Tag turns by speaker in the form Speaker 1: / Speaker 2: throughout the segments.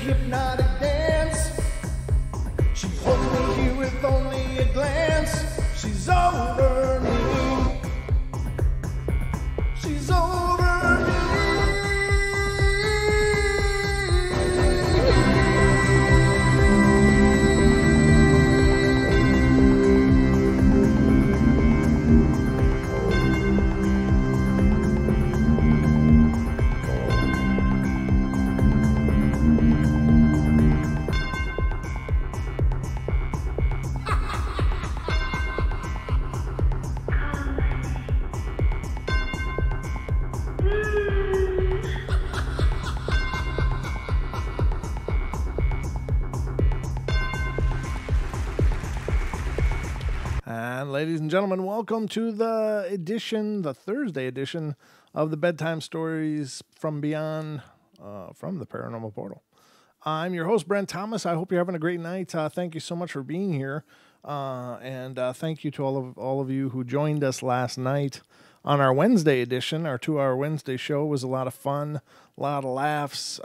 Speaker 1: hypnotic dance. She holds me here with only a glance. She's over me. She's over me. And ladies and gentlemen, welcome to the Thursday edition of the Bedtime Stories From Beyond from the Paranormal Portal. I'm your host, Brent Thomas. I hope you're having a great night. Thank you so much for being here. And thank you to all of you who joined us last night on our Wednesday edition. Our 2-hour Wednesday show was a lot of fun, a lot of laughs,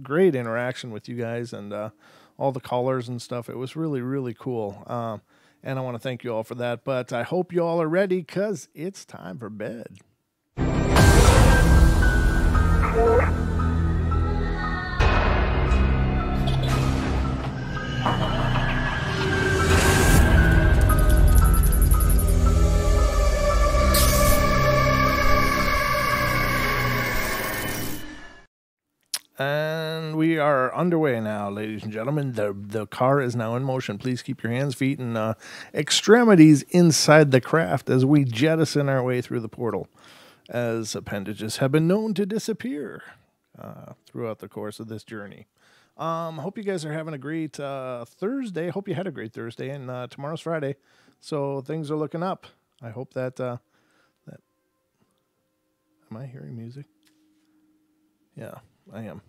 Speaker 1: great interaction with you guys and all the callers and stuff. It was really, really cool. And I want to thank you all for that. But I hope you all are ready because it's time for bed. And we are underway now, ladies and gentlemen. The car is now in motion. Please keep your hands, feet, and extremities inside the craft as we jettison our way through the portal, as appendages have been known to disappear throughout the course of this journey. Hope you guys are having a great Thursday. Hope you had a great Thursday, and tomorrow's Friday, so things are looking up. I hope that... Am I hearing music? Yeah. I am.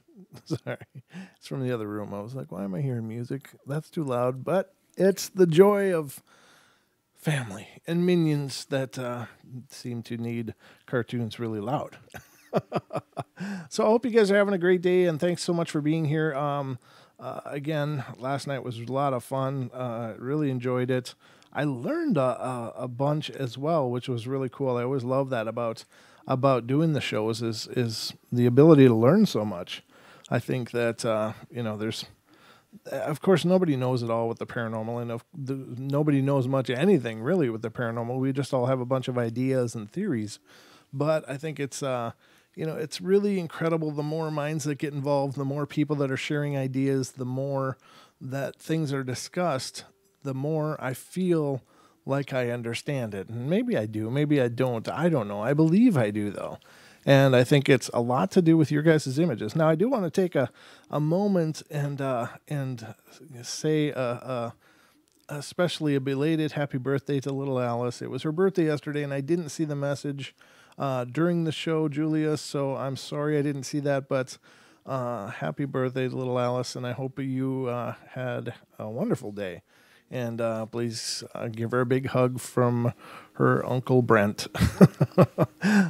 Speaker 1: Sorry. It's from the other room. I was like, why am I hearing music? That's too loud. But it's the joy of family and minions that seem to need cartoons really loud. So I hope you guys are having a great day, and thanks so much for being here. Again, last night was a lot of fun. Really enjoyed it. I learned a bunch as well, which was really cool. I always love that about doing the shows is the ability to learn so much. I think that, there's, of course, nobody knows it all with the paranormal, and nobody knows much of anything really with the paranormal. We just all have a bunch of ideas and theories, but I think it's, it's really incredible. The more minds that get involved, the more people that are sharing ideas, the more that things are discussed, the more I feel like I understand it. And maybe I do, maybe I don't. I don't know. I believe I do, though. And I think it's a lot to do with your guys' images. Now, I do want to take a moment and say especially a belated happy birthday to little Alice. It was her birthday yesterday, and I didn't see the message during the show, Julia, so I'm sorry I didn't see that, but happy birthday to little Alice, and I hope you had a wonderful day. And please give her a big hug from her Uncle Brent.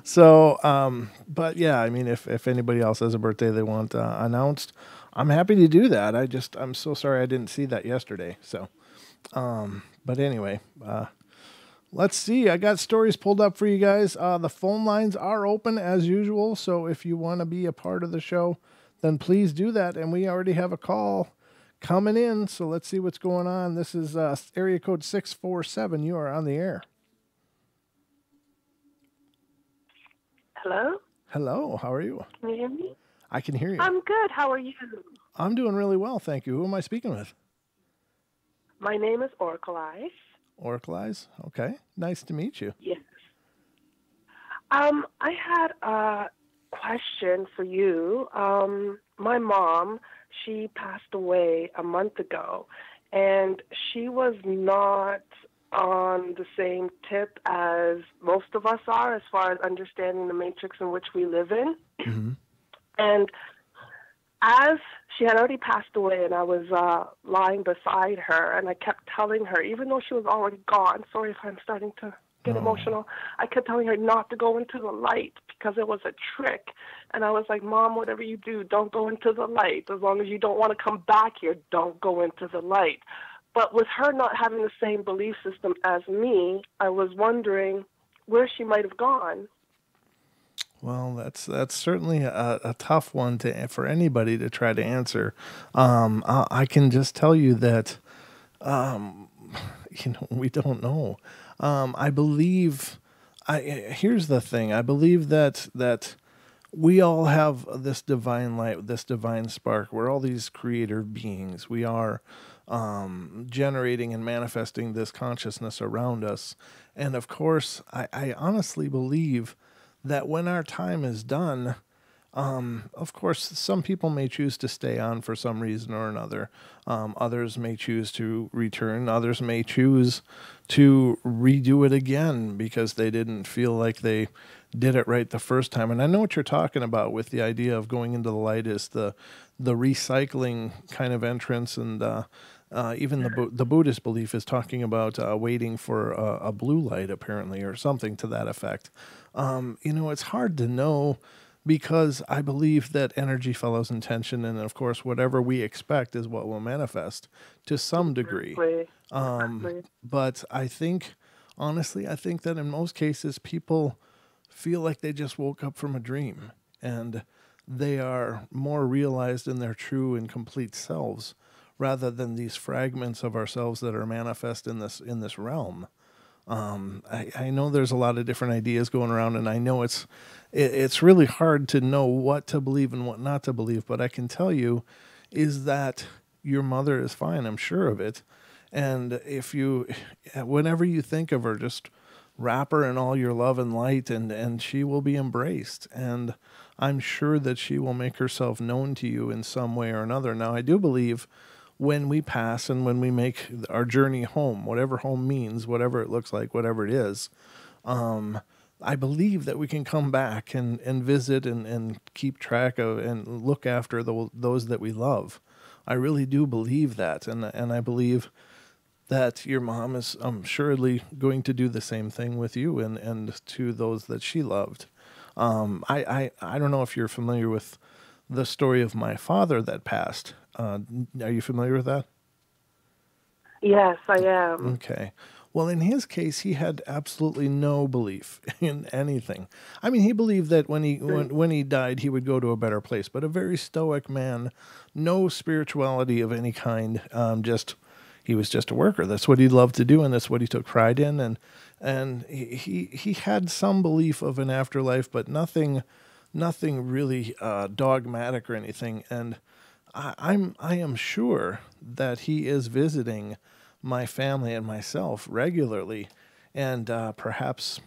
Speaker 1: So, but yeah, I mean, if anybody else has a birthday they want announced, I'm happy to do that. I'm so sorry I didn't see that yesterday. So, but anyway, let's see. I got stories pulled up for you guys. The phone lines are open as usual. So if you want to be a part of the show, then please do that. And we already have a call coming in, so let's see what's going on. This is area code 647. You are on the air.
Speaker 2: Hello?
Speaker 1: Hello, how are you?
Speaker 2: Can you hear me?
Speaker 1: I can hear you.
Speaker 2: I'm good. How are you?
Speaker 1: I'm doing really well, thank you. Who am I speaking with?
Speaker 2: My name is Oracle Eyes.
Speaker 1: Oracle Eyes? Okay. Nice to meet you.
Speaker 2: Yes. I had a question for you. My mom, she passed away a month ago, and she was not on the same tip as most of us are as far as understanding the matrix in which we live in.
Speaker 1: Mm-hmm.
Speaker 2: And as she had already passed away and I was lying beside her, and I kept telling her, even though she was already gone, sorry if I'm starting to get emotional. I kept telling her not to go into the light because it was a trick. And I was like, Mom, whatever you do, don't go into the light. As long as you don't want to come back here, don't go into the light. But with her not having the same belief system as me, I was wondering where she might have gone.
Speaker 1: Well, that's certainly a tough one for anybody to try to answer. I can just tell you that we don't know. I believe. Here's the thing. I believe that we all have this divine light, this divine spark. We're all these creator beings. We are generating and manifesting this consciousness around us. And of course, I honestly believe that when our time is done, of course, some people may choose to stay on for some reason or another. Others may choose to return. Others may choose to redo it again because they didn't feel like they did it right the first time. And I know what you're talking about with the idea of going into the light is the recycling kind of entrance. And even the Buddhist belief is talking about waiting for a blue light, apparently, or something to that effect. It's hard to know because I believe that energy follows intention. And of course, whatever we expect is what will manifest to some degree. But I think, honestly, that in most cases, people feel like they just woke up from a dream and they are more realized in their true and complete selves rather than these fragments of ourselves that are manifest in this realm. I know there's a lot of different ideas going around, and I know it's really hard to know what to believe and what not to believe, but I can tell you is that your mother is fine. I'm sure of it. And whenever you think of her, just wrap her in all your love and light, and she will be embraced. And I'm sure that she will make herself known to you in some way or another. Now, I do believe when we pass and when we make our journey home, whatever home means, whatever it looks like, whatever it is, I believe that we can come back and visit and keep track of and look after those that we love. I really do believe that. And I believe that your mom is assuredly going to do the same thing with you and to those that she loved. I don't know if you're familiar with the story of my father that passed. Are you familiar with that?
Speaker 2: Yes, I am.
Speaker 1: Okay. Well, in his case, he had absolutely no belief in anything. I mean, he believed that when he died, he would go to a better place. But a very stoic man, no spirituality of any kind. He was just a worker. That's what he loved to do, and that's what he took pride in. And he had some belief of an afterlife, but nothing really dogmatic or anything. And I am sure that he is visiting my family and myself regularly, and perhaps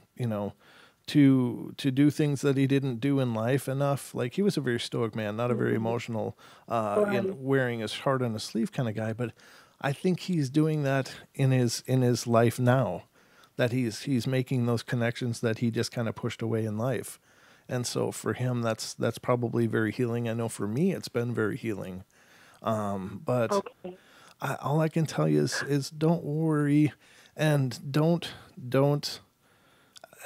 Speaker 1: to do things that he didn't do in life enough. Like, he was a very stoic man, not a very emotional, wearing his heart on his sleeve kind of guy. But I think he's doing that in his life now, that he's making those connections that he just kind of pushed away in life. And so for him, that's probably very healing. I know for me, it's been very healing. But
Speaker 2: Okay.
Speaker 1: all I can tell you is don't worry, and don't.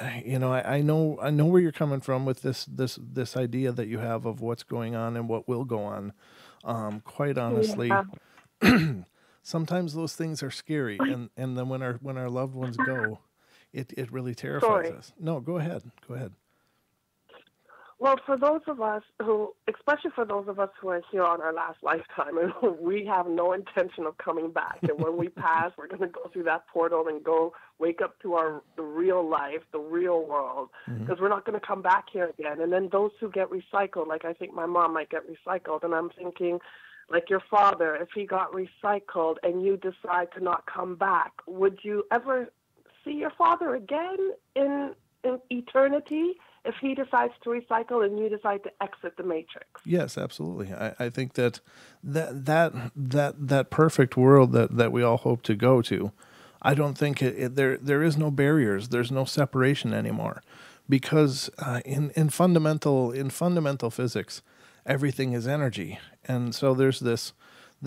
Speaker 1: I know where you're coming from with this idea that you have of what's going on and what will go on. Quite honestly, sometimes those things are scary, and then when our loved ones go, it really terrifies us. No, go ahead.
Speaker 2: Well, for those of us especially for those of us who are here on our last lifetime, and we have no intention of coming back. And when we pass, we're going to go through that portal and go wake up to the real life, the real world, because we're not going to come back here again. And then those who get recycled, like I think my mom might get recycled, and I'm thinking, like your father, if he got recycled and you decide to not come back, would you ever see your father again in eternity? If he decides to recycle and you decide to exit the matrix.
Speaker 1: Yes, absolutely. I think that perfect world that we all hope to go to, I don't think there is no barriers. There's no separation anymore, because in fundamental physics, everything is energy, and so there's this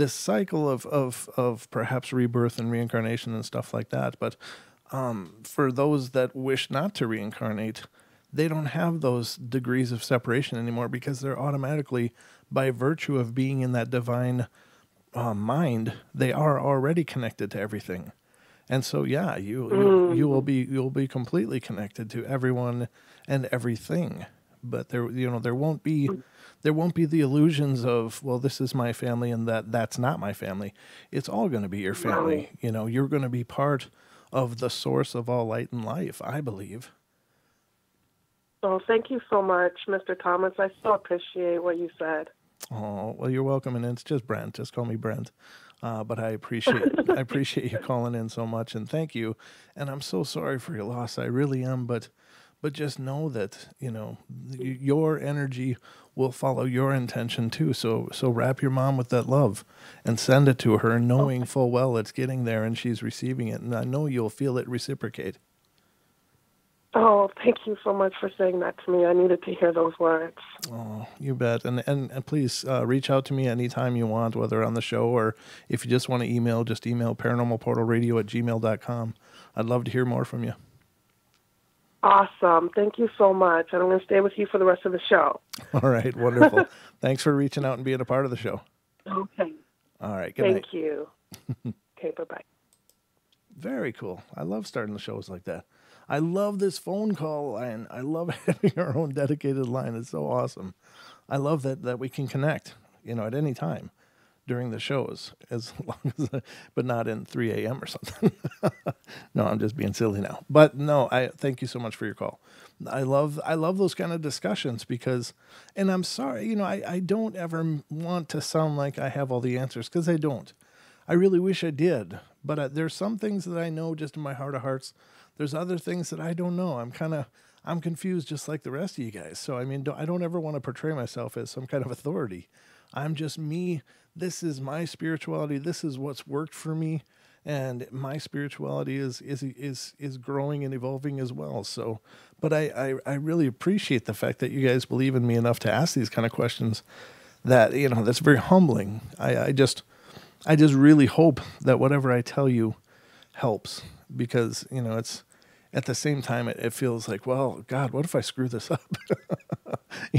Speaker 1: cycle of perhaps rebirth and reincarnation and stuff like that. But for those that wish not to reincarnate, they don't have those degrees of separation anymore because they're automatically, by virtue of being in that divine mind, they are already connected to everything. And so, yeah, you'll be completely connected to everyone and everything. But there won't be the illusions of, well, this is my family and that's not my family. It's all going to be your family. You're going to be part of the source of all light and life, I believe.
Speaker 2: Oh, thank you so much, Mr. Thomas. I so appreciate what you said.
Speaker 1: Oh, well, you're welcome, and it's just Brent. Just call me Brent. But I appreciate you calling in so much, and thank you. And I'm so sorry for your loss. I really am. But just know that your energy will follow your intention too. So wrap your mom with that love, and send it to her, knowing full well it's getting there and she's receiving it. And I know you'll feel it reciprocate.
Speaker 2: Oh, thank you so much for saying that to me. I needed to hear those words.
Speaker 1: Oh, you bet. And please reach out to me anytime you want, whether on the show or if you just want to email, just email paranormalportalradio@gmail.com. I'd love to hear more from you.
Speaker 2: Awesome. Thank you so much. And I'm going to stay with you for the rest of the show.
Speaker 1: All right. Wonderful. Thanks for reaching out and being a part of the show.
Speaker 2: Okay.
Speaker 1: All right. Good night.
Speaker 2: Thank you. Okay. Bye-bye.
Speaker 1: Very cool. I love starting the shows like that. I love this phone call line. I love having our own dedicated line. It's so awesome. I love that we can connect, at any time during the shows, as long as, but not in 3 a.m. or something. No, I'm just being silly now. But no, I thank you so much for your call. I love those kind of discussions because, and I'm sorry, I don't ever want to sound like I have all the answers, because I don't. I really wish I did, but there's some things that I know just in my heart of hearts. There's other things that I don't know. I'm confused just like the rest of you guys. So, I don't ever want to portray myself as some kind of authority. I'm just me. This is my spirituality. This is what's worked for me. And my spirituality is growing and evolving as well. So, but I really appreciate the fact that you guys believe in me enough to ask these kind of questions that, that's very humbling. I just really hope that whatever I tell you helps, because, it's at the same time, it feels like, well, God, what if I screw this up?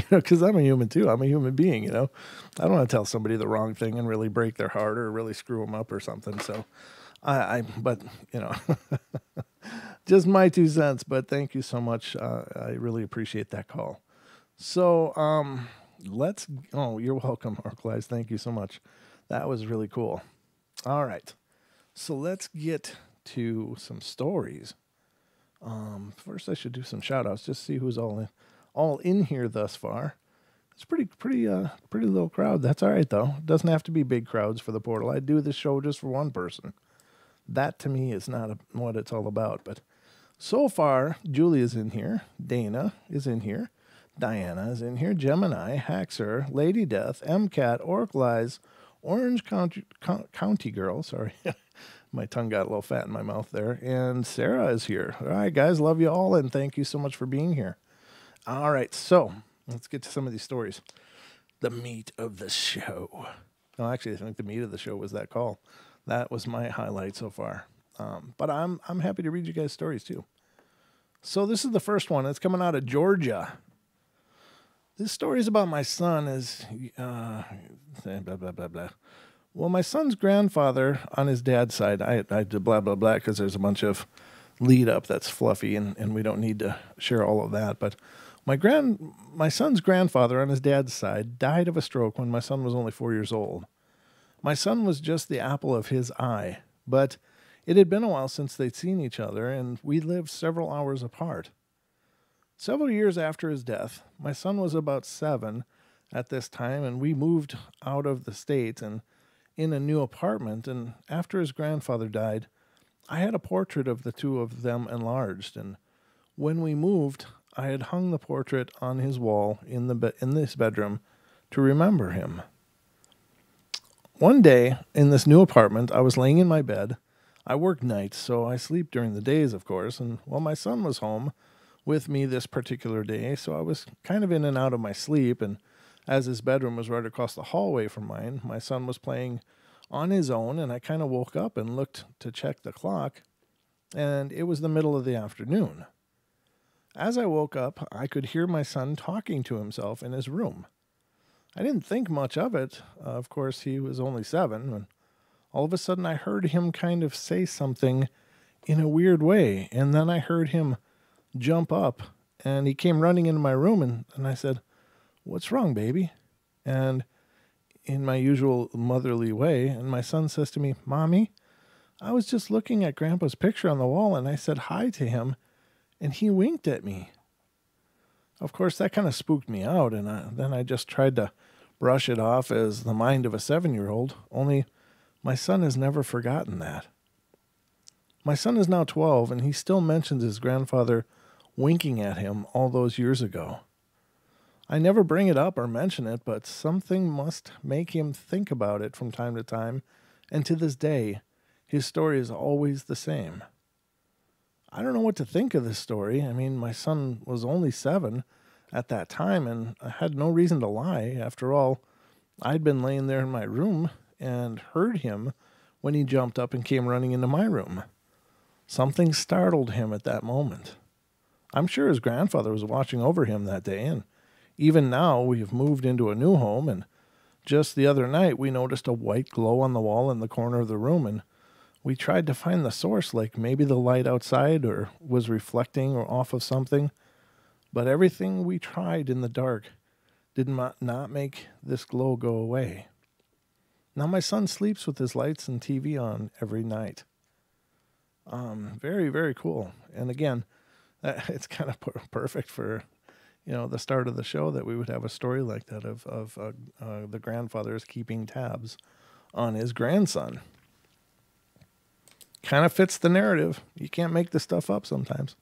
Speaker 1: Because I'm a human too. I'm a human being, I don't want to tell somebody the wrong thing and really break their heart or really screw them up or something. So but just my 2 cents, but thank you so much. I really appreciate that call. So, you're welcome, Arclize. Thank you so much. That was really cool. All right. So let's get to some stories. First I should do some shout outs, just see who's all in here thus far. It's pretty little crowd. That's all right though. It doesn't have to be big crowds for the portal. I do this show just for one person. That to me is not what it's all about. But so far, Julia's in here. Dana is in here. Diana is in here. Gemini, Haxer, Lady Death, MCAT, Orclize, Orange County Girl. Sorry. My tongue got a little fat in my mouth there. And Sarah is here. All right, guys. Love you all. And thank you so much for being here. All right. So let's get to some of these stories. The meat of the show. Oh, actually, I think the meat of the show was that call. That was my highlight so far. But I'm happy to read you guys' stories too. So this is the first one. It's coming out of Georgia. This story is about my son. Blah, blah, blah, blah. Well, my son's grandfather on his dad's side, I did blah, blah, blah, because there's a bunch of lead up that's fluffy and we don't need to share all of that. But my son's grandfather on his dad's side died of a stroke when my son was only 4 years old. My son was just the apple of his eye, but it had been a while since they'd seen each other, and we lived several hours apart. Several years after his death, my son was about 7 at this time, and we moved out of the States and in a new apartment. And after his grandfather died, I had a portrait of the two of them enlarged. And when we moved, I had hung the portrait on his wall in this bedroom to remember him. One day in this new apartment, I was laying in my bed. I work nights, so I sleep during the days, of course. And my son was home with me this particular day, so I was kind of in and out of my sleep. And as his bedroom was right across the hallway from mine, my son was playing on his own, and I kind of woke up and looked to check the clock. and it was the middle of the afternoon. As I woke up, I could hear my son talking to himself in his room. I didn't think much of it. Of course, he was only 7, and all of a sudden I heard him kind of say something in a weird way, and then I heard him jump up, and he came running into my room, and I said, "What's wrong, baby?" And in my usual motherly way, and my son says to me, "Mommy, I was just looking at Grandpa's picture on the wall, and I said hi to him, and he winked at me." Of course, that kind of spooked me out, and then I just tried to brush it off as the mind of a 7-year-old, only my son has never forgotten that. My son is now 12, and he still mentions his grandfather winking at him all those years ago. I never bring it up or mention it, but something must make him think about it from time to time, and to this day, his story is always the same. I don't know what to think of this story. I mean, my son was only 7 at that time, and I had no reason to lie. After all, I'd been laying there in my room and heard him when he jumped up and came running into my room. Something startled him at that moment. I'm sure his grandfather was watching over him that day, and even now we have moved into a new home, and just the other night we noticed a white glow on the wall in the corner of the room, and we tried to find the source, like maybe the light outside or was reflecting or off of something, but everything we tried in the dark did not make this glow go away. Now my son sleeps with his lights and TV on every night. Very, very cool. And again, it's kind of perfect for, the start of the show that we would have a story like that of the grandfather's keeping tabs on his grandson. Kind of fits the narrative. You can't make this stuff up sometimes.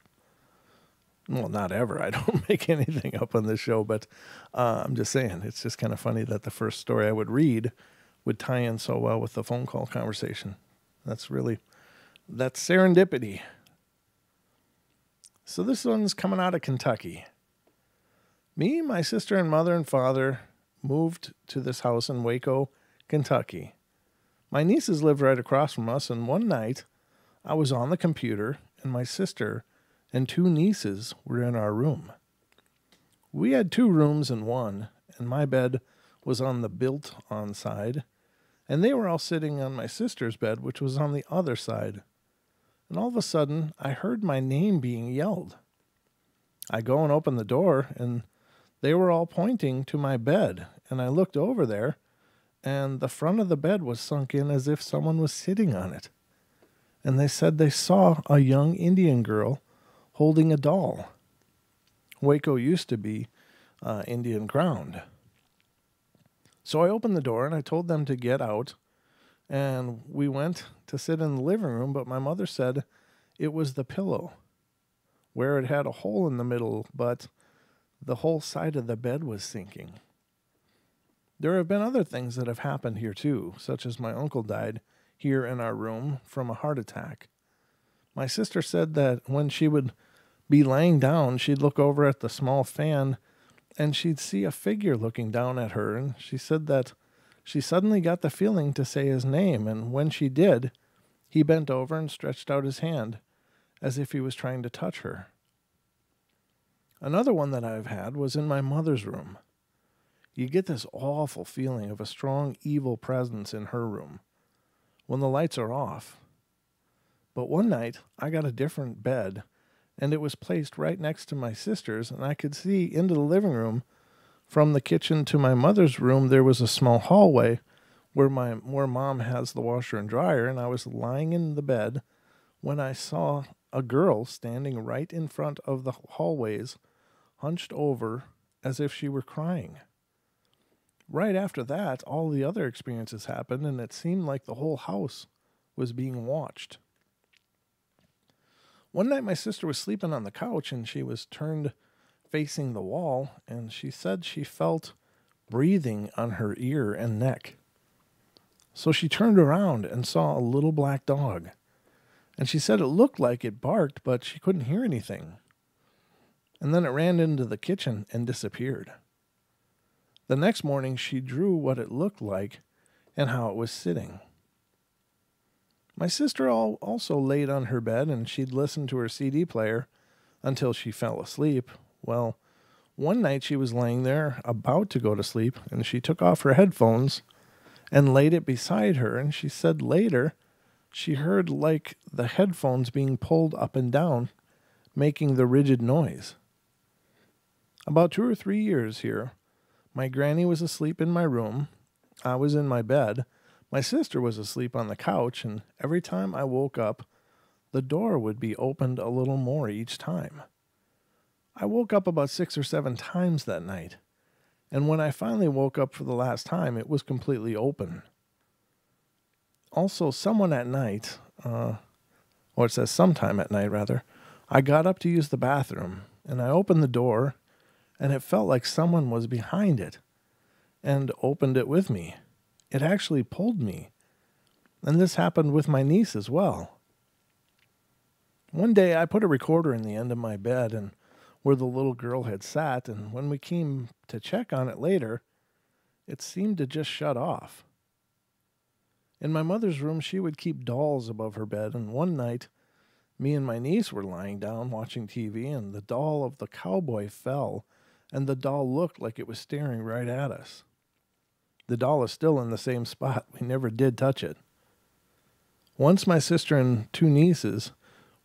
Speaker 1: Well, not ever. I don't make anything up on this show, but I'm just saying, it's just kind of funny that the first story I would read would tie in so well with the phone call conversation. That's serendipity. So this one's coming out of Kentucky. Me, my sister, and mother and father moved to this house in Waco, Kentucky. My nieces lived right across from us, and one night I was on the computer, and my sister and 2 nieces were in our room. We had 2 rooms in one, and my bed was on the built-on side, and they were all sitting on my sister's bed, which was on the other side. And all of a sudden, I heard my name being yelled. I go and open the door, and they were all pointing to my bed, and I looked over there, and the front of the bed was sunk in as if someone was sitting on it. And they said they saw a young Indian girl holding a doll. Waco used to be Indian ground. So I opened the door and I told them to get out, and we went to sit in the living room, but my mother said it was the pillow, where it had a hole in the middle, but the whole side of the bed was sinking. There have been other things that have happened here too, such as my uncle died here in our room from a heart attack. My sister said that when she would be laying down, she'd look over at the small fan and she'd see a figure looking down at her, and she said that she suddenly got the feeling to say his name, and when she did, he bent over and stretched out his hand as if he was trying to touch her. Another one that I've had was in my mother's room. You get this awful feeling of a strong evil presence in her room when the lights are off. But one night, I got a different bed, and it was placed right next to my sister's, and I could see into the living room. From the kitchen to my mother's room, there was a small hallway where Mom has the washer and dryer, and I was lying in the bed when I saw a girl standing right in front of the hallways, hunched over as if she were crying. Right after that, all the other experiences happened, and it seemed like the whole house was being watched. One night my sister was sleeping on the couch, and she was turned facing the wall, and she said she felt breathing on her ear and neck. So she turned around and saw a little black dog, and she said it looked like it barked, but she couldn't hear anything. And then it ran into the kitchen and disappeared. The next morning, she drew what it looked like and how it was sitting. My sister also laid on her bed and she'd listen to her CD player until she fell asleep. Well, one night she was laying there about to go to sleep and she took off her headphones and laid it beside her, and she said later she heard like the headphones being pulled up and down, making the rigid noise. About 2 or 3 years here, my granny was asleep in my room, I was in my bed, my sister was asleep on the couch, and every time I woke up, the door would be opened a little more each time. I woke up about 6 or 7 times that night, and when I finally woke up for the last time, it was completely open. Also, sometime at night, I got up to use the bathroom, and I opened the door, and it felt like someone was behind it, and opened it with me. It actually pulled me, and this happened with my niece as well. One day, I put a recorder in the end of my bed, and where the little girl had sat, and when we came to check on it later, it seemed to just shut off. In my mother's room, she would keep dolls above her bed, and one night, me and my niece were lying down watching TV, and the doll of the cowboy fell, and the doll looked like it was staring right at us. The doll is still in the same spot. We never did touch it. Once my sister and 2 nieces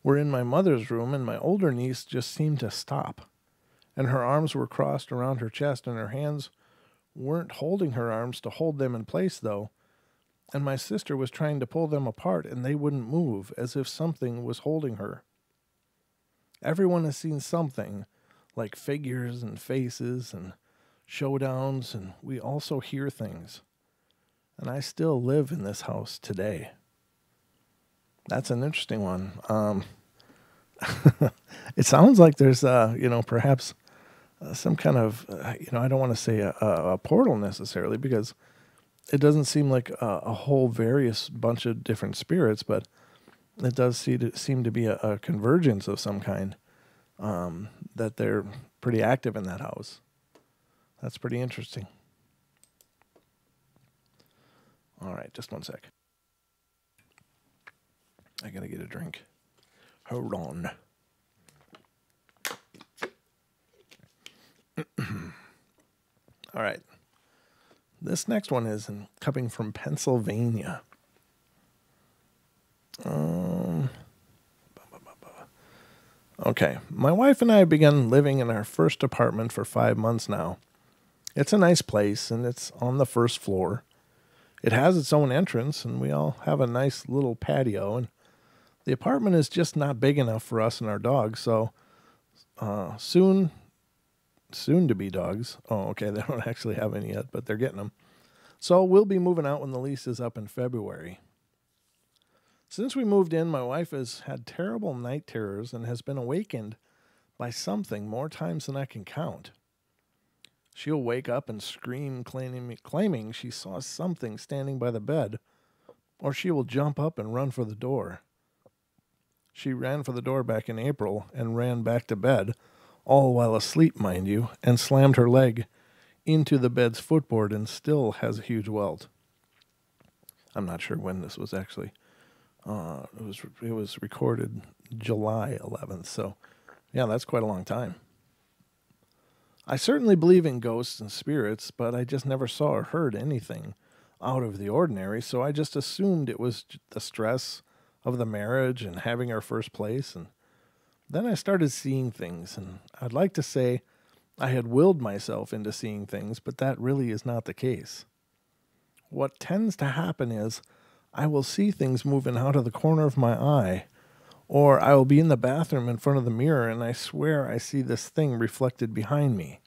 Speaker 1: were in my mother's room, and my older niece just seemed to stop, and her arms were crossed around her chest, and her hands weren't holding her arms to hold them in place, though, and my sister was trying to pull them apart, and they wouldn't move, as if something was holding her. Everyone has seen something, like figures and faces and showdowns, and we also hear things, and I still live in this house today. That's an interesting one. It sounds like there's, perhaps some kind of, I don't want to say a portal necessarily, because it doesn't seem like a whole various bunch of different spirits, but it does seem to be a convergence of some kind, that they're pretty active in that house. That's pretty interesting. All right, just one sec. I gotta get a drink. Hold on. All right. This next one is coming from Pennsylvania. Okay. My wife and I began living in our first apartment for 5 months now. It's a nice place, and it's on the first floor. It has its own entrance, and we all have a nice little patio, and the apartment is just not big enough for us and our dogs, so soon to be dogs. Oh, okay, they don't actually have any yet, but they're getting them. So we'll be moving out when the lease is up in February. Since we moved in, my wife has had terrible night terrors and has been awakened by something more times than I can count. She'll wake up and scream, claiming she saw something standing by the bed, or she will jump up and run for the door. She ran for the door back in April and ran back to bed, all while asleep, mind you, and slammed her leg into the bed's footboard and still has a huge welt. I'm not sure when this was actually. It was recorded July 11th, so yeah, that's quite a long time. I certainly believe in ghosts and spirits, but I just never saw or heard anything out of the ordinary, so I just assumed it was the stress of the marriage and having our first place, and then I started seeing things, and I'd like to say I had willed myself into seeing things, but that really is not the case. What tends to happen is I will see things moving out of the corner of my eye, or I will be in the bathroom in front of the mirror, and I swear I see this thing reflected behind me.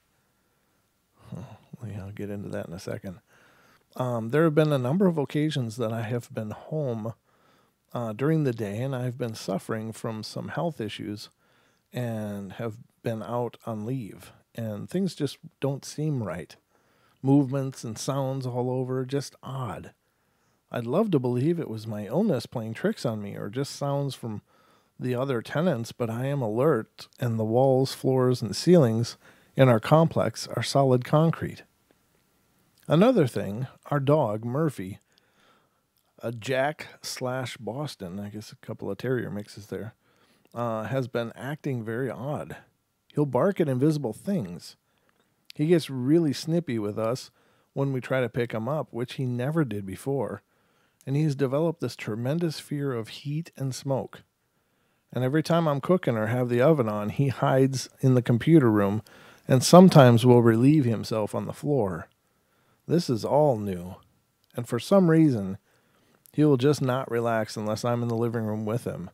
Speaker 1: I'll get into that in a second. There have been a number of occasions that I have been home during the day, and I've been suffering from some health issues and have been out on leave, and things just don't seem right. Movements and sounds all over, just odd. I'd love to believe it was my illness playing tricks on me or just sounds from the other tenants, but I am alert, and the walls, floors, and ceilings in our complex are solid concrete. Another thing, our dog, Murphy, a Jack/Boston, I guess a couple of terrier mixes there, has been acting very odd. He'll bark at invisible things. He gets really snippy with us when we try to pick him up, which he never did before. And he's developed this tremendous fear of heat and smoke. And every time I'm cooking or have the oven on, he hides in the computer room and sometimes will relieve himself on the floor. This is all new. And for some reason, he will just not relax unless I'm in the living room with him.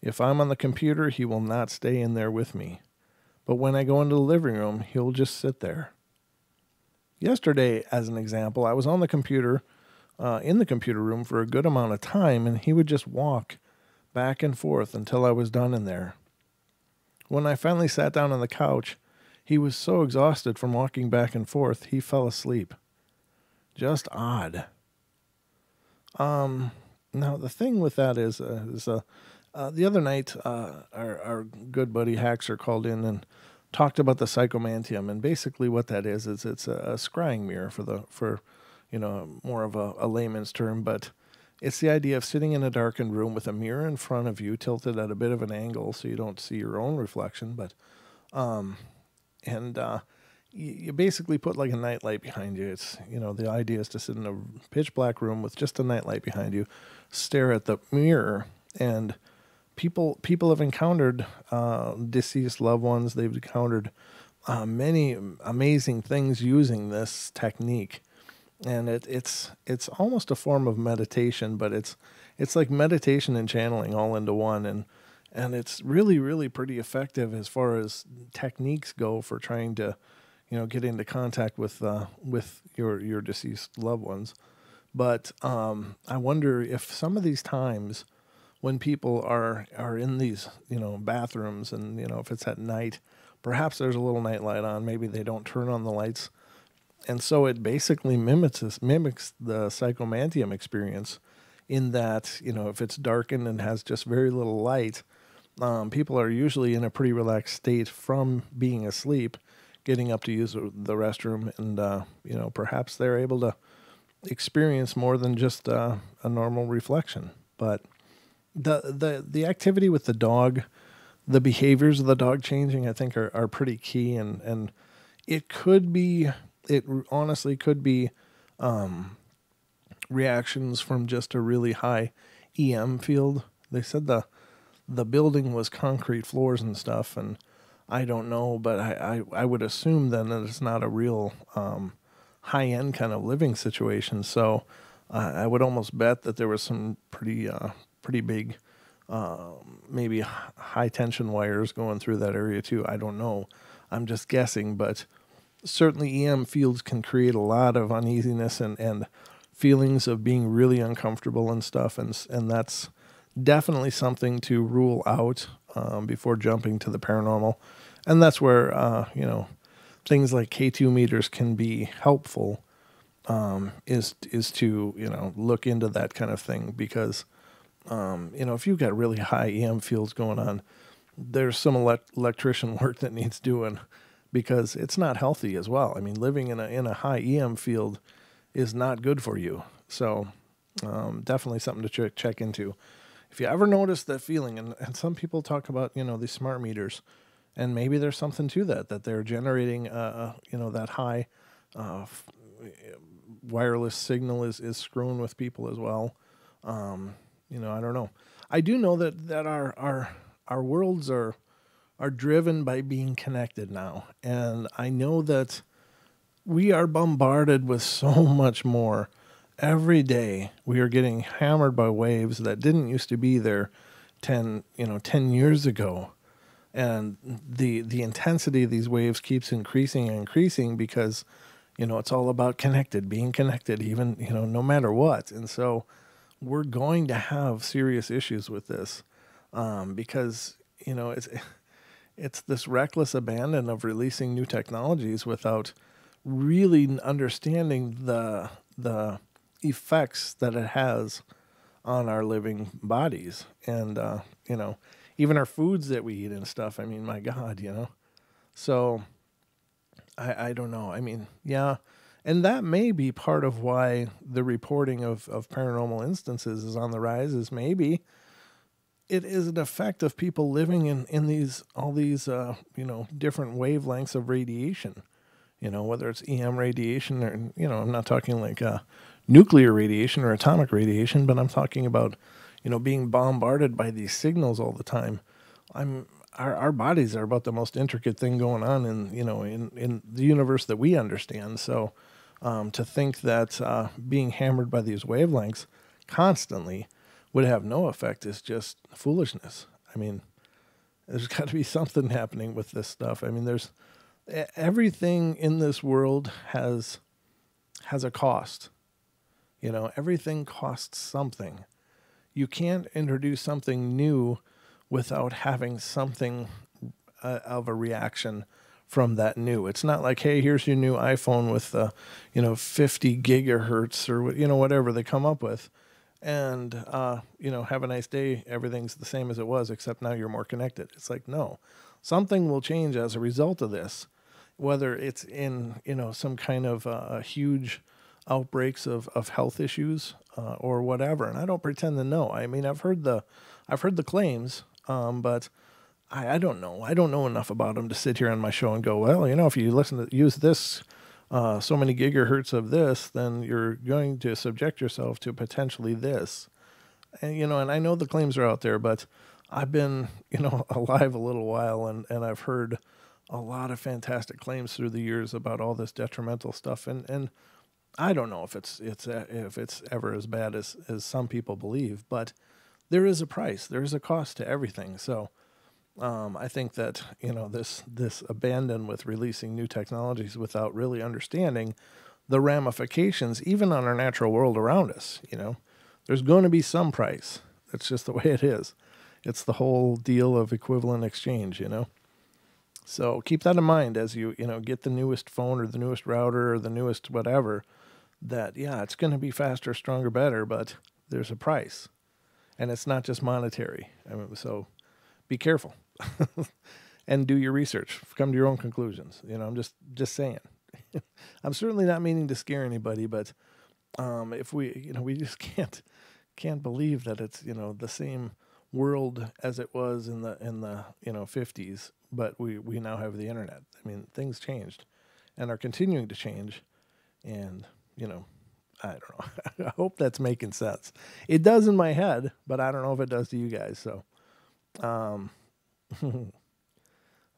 Speaker 1: If I'm on the computer, he will not stay in there with me. But when I go into the living room, he'll just sit there. Yesterday, as an example, I was on the computer, in the computer room for a good amount of time, and he would just walk back and forth until I was done in there. When I finally sat down on the couch, he was so exhausted from walking back and forth, he fell asleep. Just odd. Now, the thing with that is the other night, our good buddy Haxer called in and talked about the psychomantium, and basically what that is it's a scrying mirror for more of a layman's term, but it's the idea of sitting in a darkened room with a mirror in front of you, tilted at a bit of an angle so you don't see your own reflection, but you basically put like a nightlight behind you. It's, the idea is to sit in a pitch black room with just a nightlight behind you, stare at the mirror, and people have encountered deceased loved ones. They've encountered many amazing things using this technique, and it's almost a form of meditation, but it's like meditation and channeling all into one, and it's really, really pretty effective as far as techniques go for trying to get into contact with your deceased loved ones. But I wonder if some of these times when people are in these, bathrooms and, if it's at night, perhaps there's a little night light on, maybe they don't turn on the lights. And so it basically mimics the psychomantium experience in that, if it's darkened and has just very little light, people are usually in a pretty relaxed state from being asleep, getting up to use the restroom, and, perhaps they're able to experience more than just a normal reflection. But the activity with the dog, the behaviors of the dog changing, I think are pretty key, and it honestly could be reactions from just a really high EM field. They said the building was concrete floors and stuff, and I don't know, but I would assume then that it's not a real high-end kind of living situation. So I would almost bet that there was some pretty big, maybe high-tension wires going through that area too. I don't know. I'm just guessing, but certainly EM fields can create a lot of uneasiness and feelings of being really uncomfortable and stuff, and that's definitely something to rule out before jumping to the paranormal. And that's where, things like K2 meters can be helpful, is to, look into that kind of thing, because, if you've got really high EM fields going on, there's some electrician work that needs doing, because it's not healthy as well. I mean, living in a high EM field is not good for you. So definitely something to check into. If you ever notice that feeling, and some people talk about, these smart meters, and maybe there's something to that they're generating, that high wireless signal is screwing with people as well. I don't know. I do know that our worlds are driven by being connected now, and I know that we are bombarded with so much more. Every day we are getting hammered by waves that didn't used to be there 10 years ago. And the intensity of these waves keeps increasing and increasing because, it's all about being connected, even, no matter what. And so we're going to have serious issues with this, because, it's this reckless abandon of releasing new technologies without really understanding the effects that it has on our living bodies, and even our foods that we eat and stuff. I mean, my God, so I don't know. I mean, yeah, And that may be part of why the reporting of paranormal instances is on the rise, is maybe it is an effect of people living in these, all these, different wavelengths of radiation, whether it's EM radiation or, I'm not talking like nuclear radiation or atomic radiation, but I'm talking about, being bombarded by these signals all the time. Our bodies are about the most intricate thing going on in the universe that we understand. So to think that being hammered by these wavelengths constantly would have no effect is just foolishness. I mean, there's got to be something happening with this stuff. I mean, there's everything in this world has a cost. Everything costs something. You can't introduce something new without having something of a reaction from that new. It's not like, hey, here's your new iPhone with 50 gigahertz or whatever they come up with, and have a nice day. Everything's the same as it was, except now you're more connected. It's like, no, something will change as a result of this, whether it's in some kind of huge outbreaks of health issues or whatever. And I don't pretend to know. I mean, I've heard the claims, but I don't know. I don't know enough about them to sit here on my show and go, well, if you use this so many gigahertz of this, then you're going to subject yourself to potentially this. And and I know the claims are out there, but I've been alive a little while, and I've heard a lot of fantastic claims through the years about all this detrimental stuff, and I don't know if it's ever as bad as some people believe, but there is a price, there is a cost to everything. So I think that this abandon with releasing new technologies without really understanding the ramifications, even on our natural world around us, there's going to be some price. That's just the way it is. It's the whole deal of equivalent exchange, So keep that in mind as you get the newest phone or the newest router or the newest whatever. That it's going to be faster, stronger, better, but there's a price, and it's not just monetary. I mean, so be careful and do your research. Come to your own conclusions. I'm just saying. I'm certainly not meaning to scare anybody, but if we we just can't believe that it's the same world as it was in the 50s, but we now have the internet. I mean, things changed and are continuing to change, and I don't know. I hope that's making sense. It does in my head, but I don't know if it does to you guys. So, a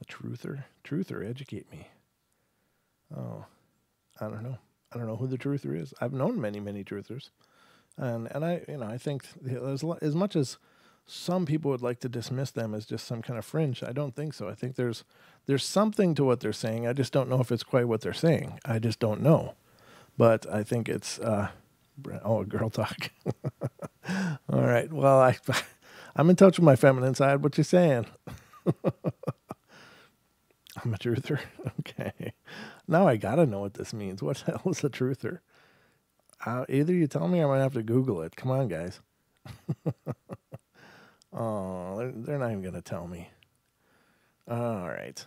Speaker 1: truther, educate me. Oh, I don't know. I don't know who the truther is. I've known many truthers, and I think as much as some people would like to dismiss them as just some kind of fringe, I don't think so. I think there's something to what they're saying. I just don't know if it's quite what they're saying. I just don't know. But I think it's, girl talk. All right. Well, I'm in touch with my feminine side. What you saying? I'm a truther. Okay. Now I got to know what this means. What the hell is a truther? Either you tell me or I might have to Google it. Come on, guys. Oh, they're not even going to tell me. All right.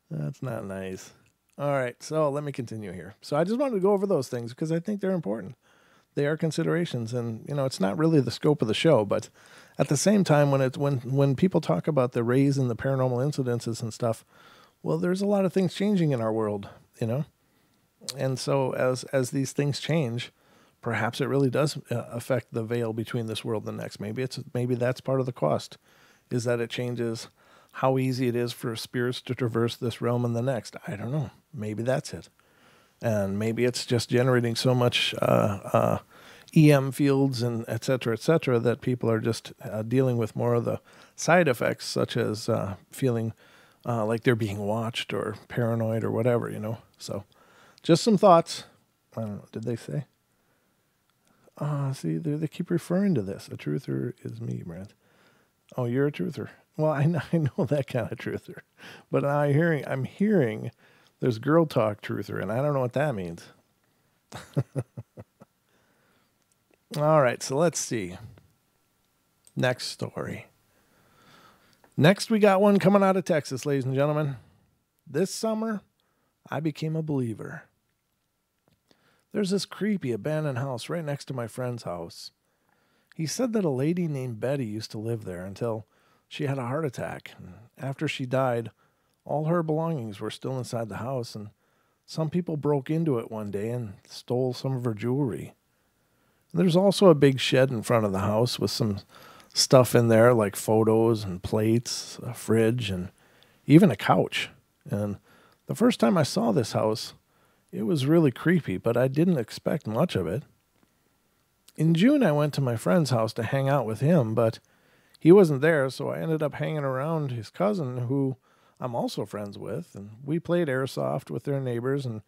Speaker 1: That's not nice. All right, so let me continue here. So I just wanted to go over those things because I think they're important. They are considerations, and it's not really the scope of the show, but at the same time, when people talk about the raise in the paranormal incidences and stuff, well, there's a lot of things changing in our world, and so as these things change, perhaps it really does affect the veil between this world and the next. Maybe that's part of the cost, is that it changes how easy it is for spirits to traverse this realm and the next. I don't know. Maybe that's it. And maybe it's just generating so much EM fields and et cetera, that people are just dealing with more of the side effects, such as feeling like they're being watched or paranoid or whatever, So just some thoughts. I don't know. Did they say? See, they keep referring to this. A truther is me, Brent. Oh, you're a truther. Well, I know that kind of truther, but I'm hearing there's girl talk truther, and I don't know what that means. All right, so let's see. Next story. Next, we got one coming out of Texas, ladies and gentlemen. This summer, I became a believer. There's this creepy abandoned house right next to my friend's house. He said that a lady named Betty used to live there until she had a heart attack. And after she died, all her belongings were still inside the house, and some people broke into it one day and stole some of her jewelry. There's also a big shed in front of the house with some stuff in there like photos and plates, a fridge, and even a couch. And the first time I saw this house, it was really creepy, but I didn't expect much of it. In June, I went to my friend's house to hang out with him, but he wasn't there, so I ended up hanging around his cousin, who I'm also friends with, and we played airsoft with their neighbors, and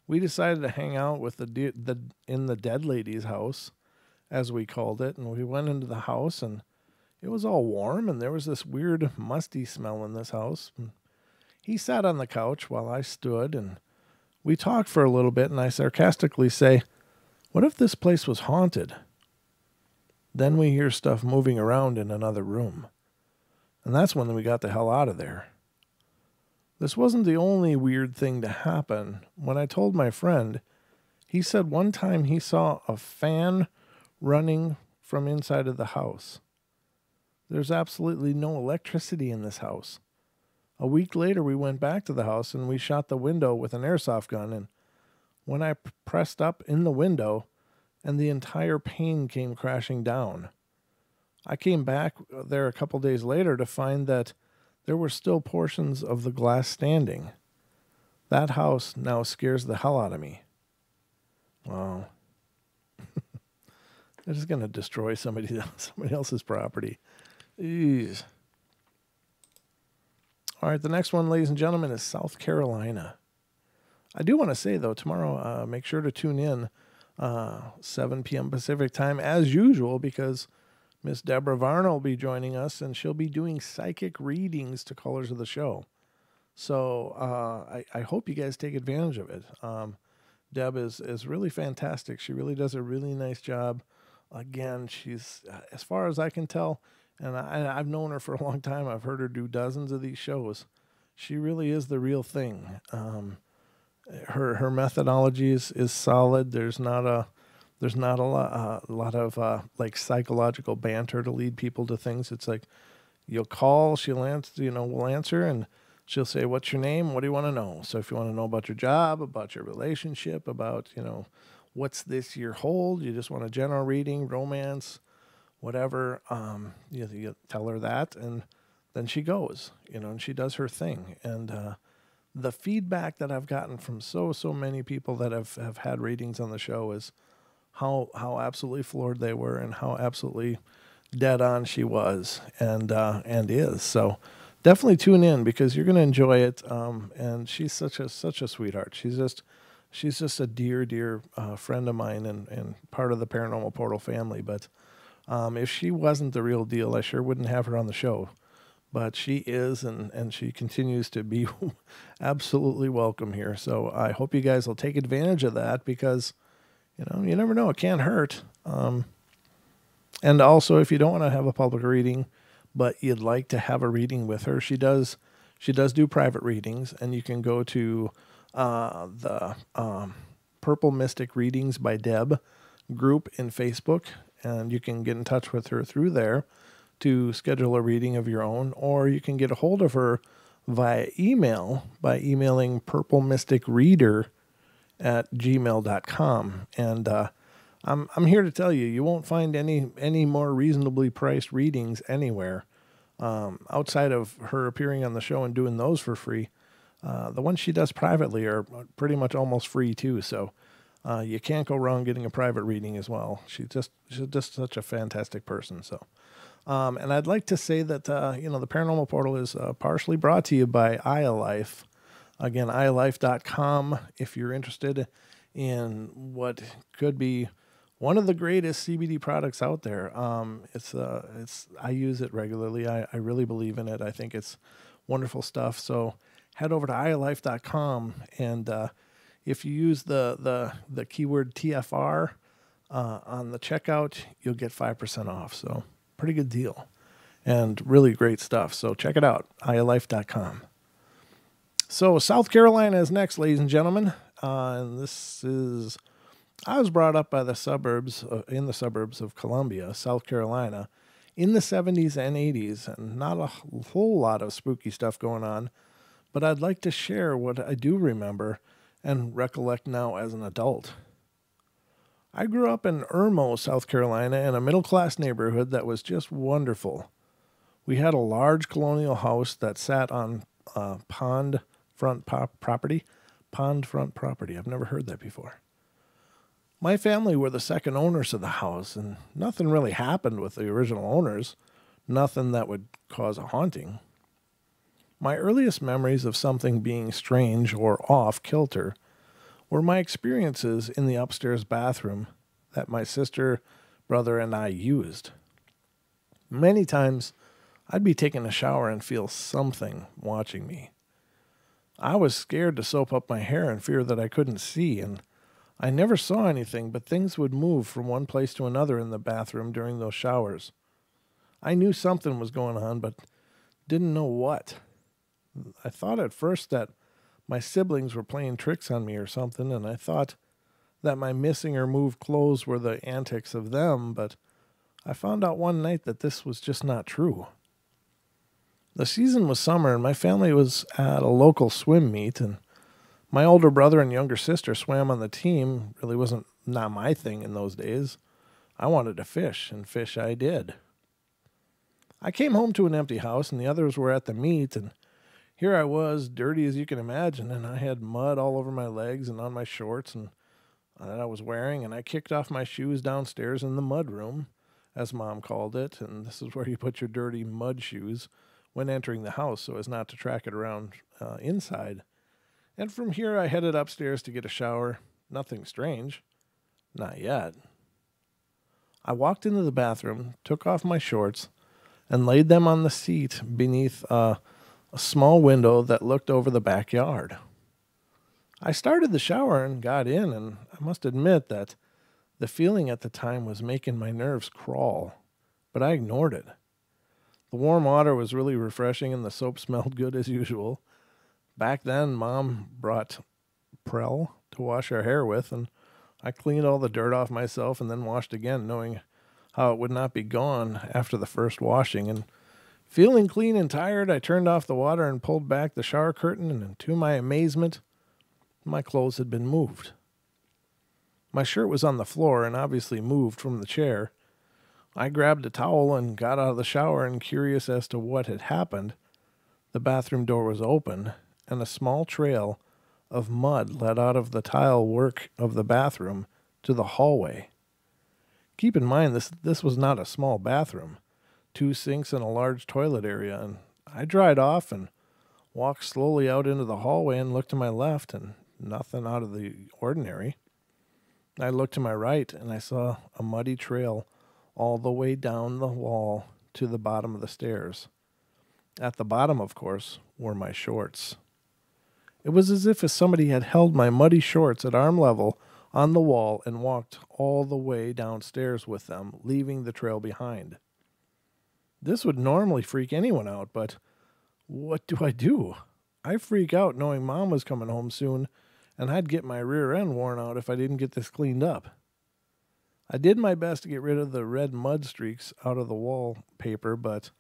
Speaker 1: we decided to hang out with in the dead lady's house, as we called it, and we went into the house, and it was all warm, and there was this weird musty smell in this house. And he sat on the couch while I stood, and we talked for a little bit, and I sarcastically say, "What if this place was haunted?" Then we hear stuff moving around in another room. And that's when we got the hell out of there. This wasn't the only weird thing to happen. When I told my friend, he said one time he saw a fan running from inside of the house. There's absolutely no electricity in this house. A week later, we went back to the house and we shot the window with an airsoft gun. And when I pressed up in the window, and the entire pane came crashing down. I came back there a couple days later to find that there were still portions of the glass standing. That house now scares the hell out of me. Wow. They're just going to destroy somebody else's property. Jeez. All right, the next one, ladies and gentlemen, is South Carolina. I do want to say, though, tomorrow, make sure to tune in 7 p.m. Pacific time, as usual, because Miss Deborah Varno will be joining us, and she'll be doing psychic readings to callers of the show. So I hope you guys take advantage of it. Deb is really fantastic. She really does a really nice job. Again, she's, as far as I can tell, and I've known her for a long time. I've heard her do dozens of these shows. She really is the real thing. Her methodology is solid. There's not a lot of like psychological banter to lead people to things. It's like you'll call, she'll answer, we'll answer, and she'll say, "What's your name? What do you want to know?" So if you want to know about your job, about your relationship, about what's this year hold, you just want a general reading, romance, whatever, you tell her that, and then she goes, and she does her thing. And the feedback that I've gotten from so many people that have had readings on the show is how absolutely floored they were and how absolutely dead on she was and is. So definitely tune in because you're going to enjoy it. And she's such a sweetheart. She's just a dear friend of mine and part of the Paranormal Portal family. But if she wasn't the real deal, I sure wouldn't have her on the show. But she is, and she continues to be absolutely welcome here. So I hope you guys will take advantage of that because, you never know. It can't hurt. And also, if you don't want to have a public reading, but you'd like to have a reading with her, she does do private readings, and you can go to the Purple Mystic Readings by Deb group in Facebook, and you can get in touch with her through there to schedule a reading of your own, or you can get a hold of her via email by emailing purplemysticreader@gmail.com. And I'm here to tell you, you won't find any more reasonably priced readings anywhere outside of her appearing on the show and doing those for free. The ones she does privately are pretty much almost free too. So you can't go wrong getting a private reading as well. She's just such a fantastic person. So. And I'd like to say that, the Paranormal Portal is partially brought to you by iAlife. Again, iAlife.com if you're interested in what could be one of the greatest CBD products out there. I use it regularly. I really believe in it. I think it's wonderful stuff. So head over to iAlife.com, and if you use the keyword TFR on the checkout, you'll get 5% off. So pretty good deal and really great stuff. So check it out, ialife.com. So South Carolina is next, ladies and gentlemen. And I was brought up by the suburbs, in the suburbs of Columbia, South Carolina, in the 70s and 80s, and not a whole lot of spooky stuff going on. But I'd like to share what I do remember and recollect now as an adult. I grew up in Irmo, South Carolina, in a middle-class neighborhood that was just wonderful. We had a large colonial house that sat on pond front property. Pond front property. I've never heard that before. My family were the second owners of the house, and nothing really happened with the original owners. Nothing that would cause a haunting. My earliest memories of something being strange or off kilter were my experiences in the upstairs bathroom that my sister, brother, and I used. Many times, I'd be taking a shower and feel something watching me. I was scared to soap up my hair in fear that I couldn't see, and I never saw anything, but things would move from one place to another in the bathroom during those showers. I knew something was going on, but didn't know what. I thought at first that my siblings were playing tricks on me or something, and I thought that my missing or moved clothes were the antics of them, but I found out one night that this was just not true. The season was summer, and my family was at a local swim meet, and my older brother and younger sister swam on the team. Really wasn't not my thing in those days. I wanted to fish, and fish I did. I came home to an empty house, and the others were at the meet, and here I was, dirty as you can imagine, and I had mud all over my legs and on my shorts and that I was wearing, and I kicked off my shoes downstairs in the mud room, as Mom called it, and this is where you put your dirty mud shoes when entering the house so as not to track it around inside. And from here I headed upstairs to get a shower. Nothing strange. Not yet. I walked into the bathroom, took off my shorts, and laid them on the seat beneath a small window that looked over the backyard. I started the shower and got in, and I must admit that the feeling at the time was making my nerves crawl, but I ignored it. The warm water was really refreshing, and the soap smelled good as usual. Back then, Mom brought Prel to wash our hair with, and I cleaned all the dirt off myself and then washed again, knowing how it would not be gone after the first washing. And feeling clean and tired, I turned off the water and pulled back the shower curtain, and to my amazement, my clothes had been moved. My shirt was on the floor and obviously moved from the chair. I grabbed a towel and got out of the shower, and curious as to what had happened, the bathroom door was open, and a small trail of mud led out of the tile work of the bathroom to the hallway. Keep in mind, this was not a small bathroom. 2 sinks and a large toilet area, and I dried off and walked slowly out into the hallway and looked to my left, and nothing out of the ordinary. I looked to my right, and I saw a muddy trail all the way down the wall to the bottom of the stairs. At the bottom, of course, were my shorts. It was as if somebody had held my muddy shorts at arm level on the wall and walked all the way downstairs with them, leaving the trail behind. This would normally freak anyone out, but what do I do? I freak out knowing Mom was coming home soon, and I'd get my rear end worn out if I didn't get this cleaned up. I did my best to get rid of the red mud streaks out of the wallpaper, but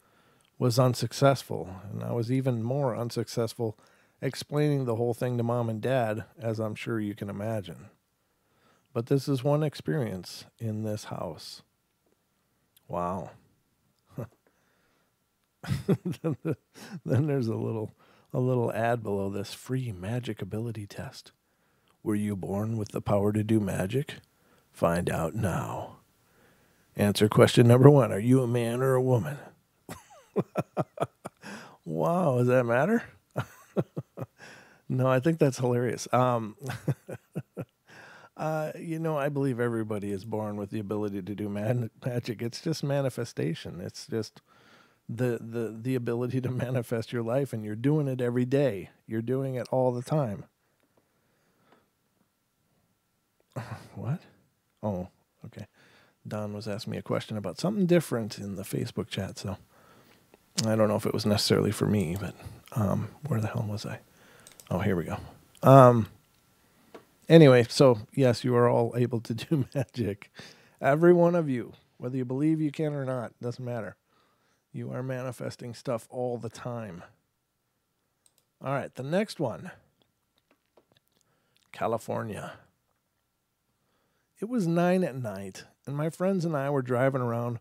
Speaker 1: was unsuccessful, and I was even more unsuccessful explaining the whole thing to Mom and Dad, as I'm sure you can imagine. But this is one experience in this house. Wow. Then there's a little ad below this: free magic ability test. Were you born with the power to do magic? Find out now. Answer question number 1. Are you a man or a woman? Wow, does that matter? No, I think that's hilarious. I believe everybody is born with the ability to do magic. It's just manifestation. It's just the ability to manifest your life, and you're doing it every day. You're doing it all the time. What? Oh, okay. Don was asking me a question about something different in the Facebook chat, so I don't know if it was necessarily for me, but where the hell was I? Oh, here we go. Anyway, so yes, you are all able to do magic. Every one of you, whether you believe you can or not, doesn't matter. You are manifesting stuff all the time. All right, the next one. California. It was 9 at night, and my friends and I were driving around,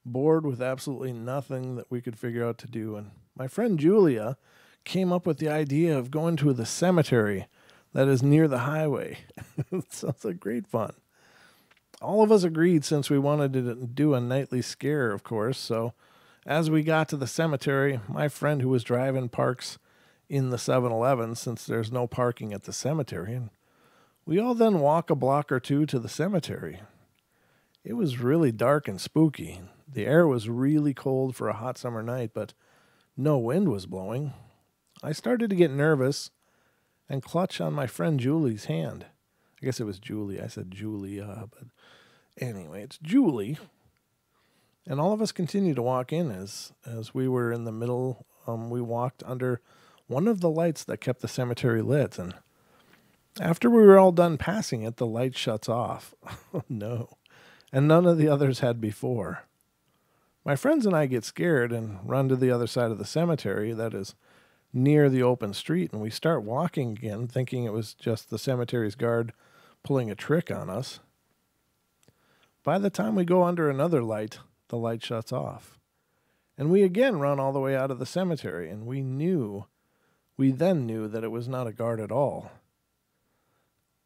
Speaker 1: bored with absolutely nothing that we could figure out to do. And my friend Julia came up with the idea of going to the cemetery that is near the highway. It sounds like great fun. All of us agreed since we wanted to do a nightly scare, of course. So as we got to the cemetery, my friend who was driving parks in the 7-Eleven since there's no parking at the cemetery. And we all then walk a block or two to the cemetery. It was really dark and spooky. The air was really cold for a hot summer night, but no wind was blowing. I started to get nervous and clutch on my friend Julie's hand. I guess it was Julie. I said Julia, but anyway, it's Julie. And all of us continued to walk in as we were in the middle. We walked under one of the lights that kept the cemetery lit. And after we were all done passing it, the light shuts off. Oh, no. And none of the others had before. My friends and I get scared and run to the other side of the cemetery that is near the open street, and we start walking again, thinking it was just the cemetery's guard pulling a trick on us. By the time we go under another light, the light shuts off. And we again run all the way out of the cemetery, and we then knew that it was not a guard at all.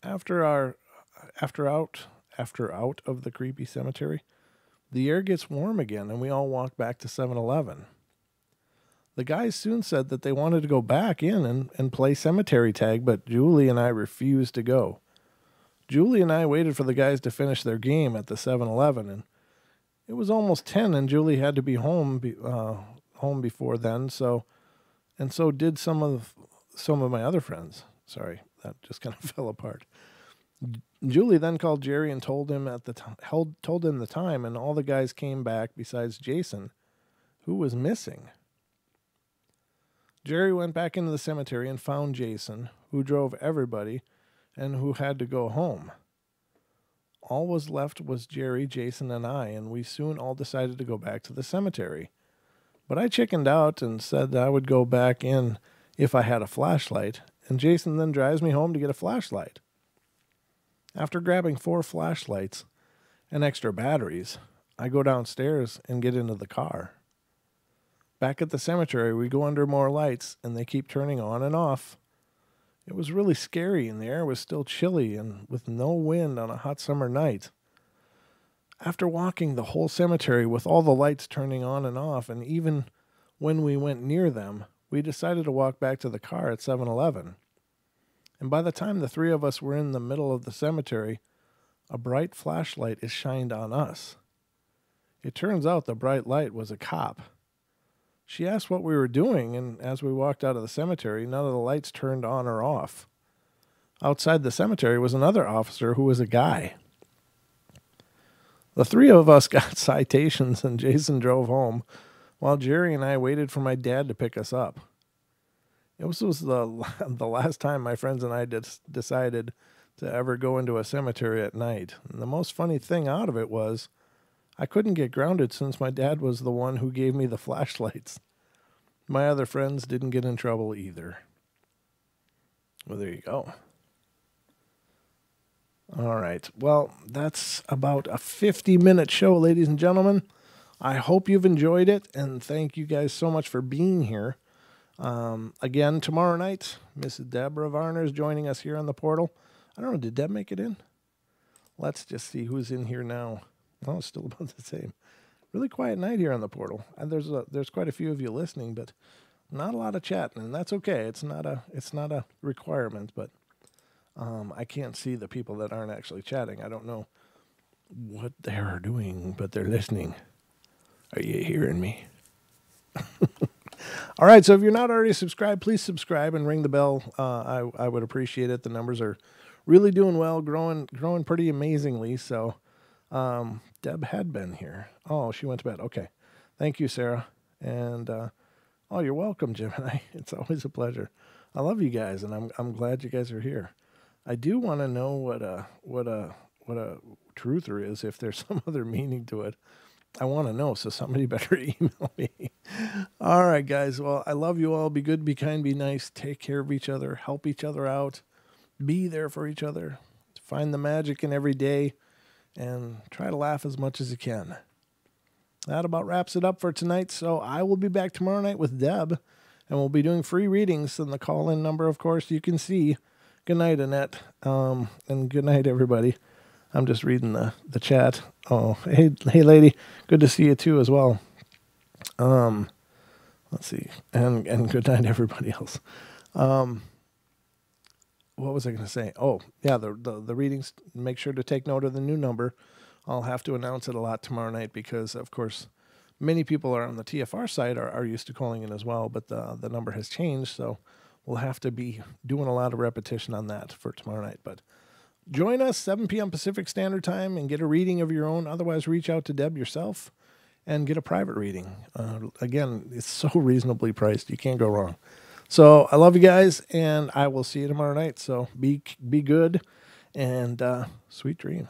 Speaker 1: After out of the creepy cemetery, the air gets warm again, and we all walk back to 7-Eleven. The guys soon said that they wanted to go back in and play cemetery tag, but Julie and I refused to go. Julie and I waited for the guys to finish their game at the 7-Eleven, and it was almost 10, and Julie had to be home before then. So did some of my other friends. Sorry, that just kind of fell apart. Julie then called Jerry and told him the time, and all the guys came back besides Jason, who was missing. Jerry went back into the cemetery and found Jason, who drove everybody and who had to go home. All was left was Jerry, Jason, and I, and we soon all decided to go back to the cemetery. But I chickened out and said I would go back in if I had a flashlight, and Jason then drives me home to get a flashlight. After grabbing 4 flashlights and extra batteries, I go downstairs and get into the car. Back at the cemetery, we go under more lights, and they keep turning on and off. It was really scary, and the air was still chilly and with no wind on a hot summer night. After walking the whole cemetery with all the lights turning on and off, and even when we went near them, we decided to walk back to the car at 7-Eleven. And by the time the 3 of us were in the middle of the cemetery, a bright flashlight is shined on us. It turns out the bright light was a cop. She asked what we were doing, and as we walked out of the cemetery, none of the lights turned on or off. Outside the cemetery was another officer who was a guy. The 3 of us got citations, and Jason drove home, while Jerry and I waited for my dad to pick us up. It was the last time my friends and I decided to ever go into a cemetery at night. And the most funny thing out of it was I couldn't get grounded since my dad was the one who gave me the flashlights. My other friends didn't get in trouble either. Well, there you go. All right. Well, that's about a 50-minute show, ladies and gentlemen. I hope you've enjoyed it, and thank you guys so much for being here. Again, tomorrow night, Mrs. Deborah Varner is joining us here on the portal. I don't know, did Deb make it in? Let's just see who's in here now. Oh, it's still about the same. Really quiet night here on the portal. And there's quite a few of you listening, but not a lot of chatting, and that's okay. It's not a requirement, but I can't see the people that aren't actually chatting. I don't know what they're doing, but they're listening. Are you hearing me? All right, so if you're not already subscribed, please subscribe and ring the bell. I would appreciate it. The numbers are really doing well, growing pretty amazingly. So Deb had been here. Oh, she went to bed. Okay. Thank you, Sarah. And, oh, you're welcome, Gemini. It's always a pleasure. I love you guys, and I'm glad you guys are here. I do want to know what a truther is, if there's some other meaning to it. I want to know, so somebody better email me. All right, guys. Well, I love you all. Be good, be kind, be nice. Take care of each other. Help each other out. Be there for each other. Find the magic in every day, and try to laugh as much as you can. That about wraps it up for tonight. So I will be back tomorrow night with Deb, and we'll be doing free readings. And the call-in number, of course, you can see. Good night, Annette, and good night, everybody. I'm just reading the chat. Oh, hey, lady. Good to see you, too, as well. Let's see. And good night, everybody else. What was I going to say? Oh, yeah, the readings. Make sure to take note of the new number. I'll have to announce it a lot tomorrow night because, of course, many people are on the TFR side are used to calling in as well, but the number has changed, so we'll have to be doing a lot of repetition on that for tomorrow night. But join us 7 p.m. Pacific Standard Time and get a reading of your own. Otherwise, reach out to Deb yourself and get a private reading. Again, it's so reasonably priced. You can't go wrong. So I love you guys, and I will see you tomorrow night. So be good, and sweet dreams.